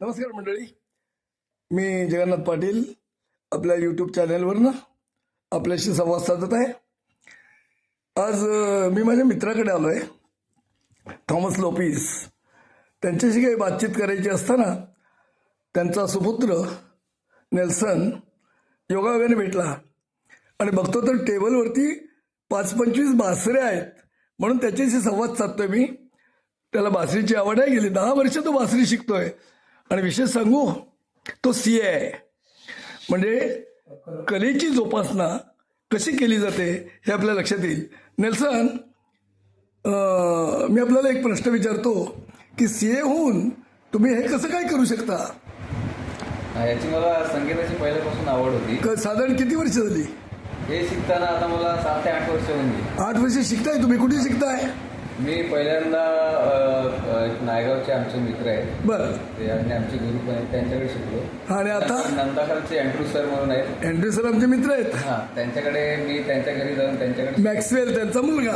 नमस्कार मंडळी, मी जगन्नाथ पाटील आपल्या यूट्यूब चॅनलवरनं आपल्याशी संवाद साधत आहे. आज मी माझ्या मित्राकडे आलो आहे, थॉमस लोपिस. त्यांच्याशी काही बातचीत करायची असताना त्यांचा सुपुत्र नेल्सन योगायोगाने भेटला आणि बघतो तर टेबलवरती 5-25 बासऱ्या आहेत. म्हणून त्याच्याशी संवाद साधतोय मी. त्याला बासरीची आवड आहे, गेली 10 वर्ष तो बासरी शिकतोय. आणि विशेष सांगू, तो CA आहे. म्हणजे कलेची जोपासना कशी केली जाते हे आपल्या लक्षात येईल. नेल्सन, मी आपल्याला एक प्रश्न विचारतो की CA होऊन तुम्ही हे कसं काय करू शकता? याची मला संगीताची पहिल्यापासून आवड होती. साधारण किती वर्ष झाली हे शिकताना? आता मला 7 ते 8 वर्ष होऊन गेली. 8 वर्ष शिकताय तुम्ही. कुठे शिकताय? मी पहिल्यांदा नायगावचे आमचे मित्र आहेत, बरं, ते आणि आमचे गुरु पण आहेत, त्यांच्याकडे शिकलो. आणि आता नंदाखालचे अँड्रू सर म्हणून आहेत. अँड्रू सर आमचे मित्र आहेत. त्यांच्याकडे मी त्यांच्या घरी जाऊन त्यांच्याकडे मॅक्सवेल त्यांचा मुलगा.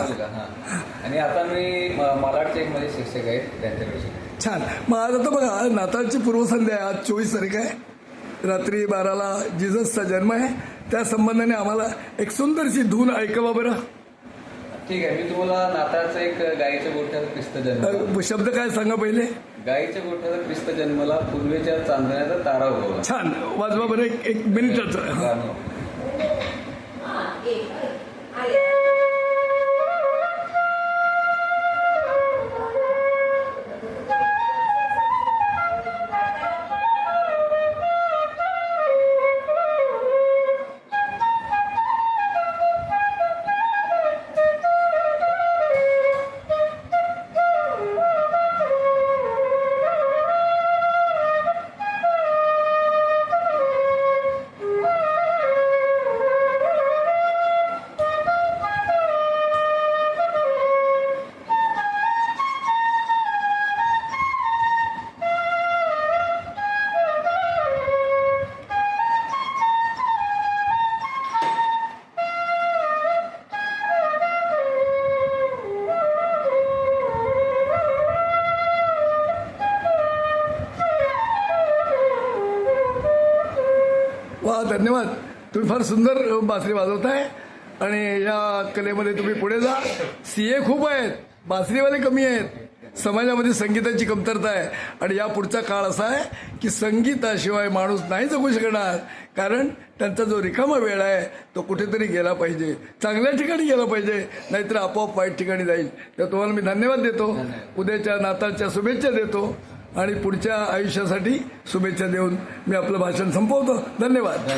आणि आता मी मालाडचे एक माझे शिक्षक आहेत, त्यांच्याकडे शिकलो. छान. मग आज आता बघा, नाताळची पूर्वसंध्या आहे. आज 24 तारीख आहे. रात्री 12ला जिजसचा जन्म आहे. त्या संबंधाने आम्हाला एक सुंदरशी धून ऐकावा बरं. ठीक आहे, मी तुम्हाला नाताळचं एक गाईच्या गोठ्यात पिस्त जन्म. शब्द काय सांगा पहिले. गाईच्या गोठ्यात पिस्त जन्मला, पूर्वेच्या चांदण्याचा तारा उगवला. छान, वाजवा बरं एक मिनिटाचं. गाणं. वा, धन्यवाद. तुम्ही फार सुंदर बासरी वाजवताय आणि या कलेमध्ये तुम्ही पुढे जा. CA खूप आहेत, बासरीवाले कमी आहेत. समाजामध्ये संगीताची कमतरता आहे आणि या पुढचा काळ असा आहे की संगीताशिवाय माणूस नाही जगू शकणार. कारण त्यांचा जो रिकामा वेळ आहे तो कुठेतरी गेला पाहिजे, चांगल्या ठिकाणी गेला पाहिजे, नाहीतर आपोआप वाईट ठिकाणी जाईल. तर तुम्हाला मी धन्यवाद देतो, उद्याच्या नाताळच्या शुभेच्छा देतो आणि पुढच्या आयुष्यासाठी शुभेच्छा देऊन मी आपलं भाषण संपवतो. धन्यवाद.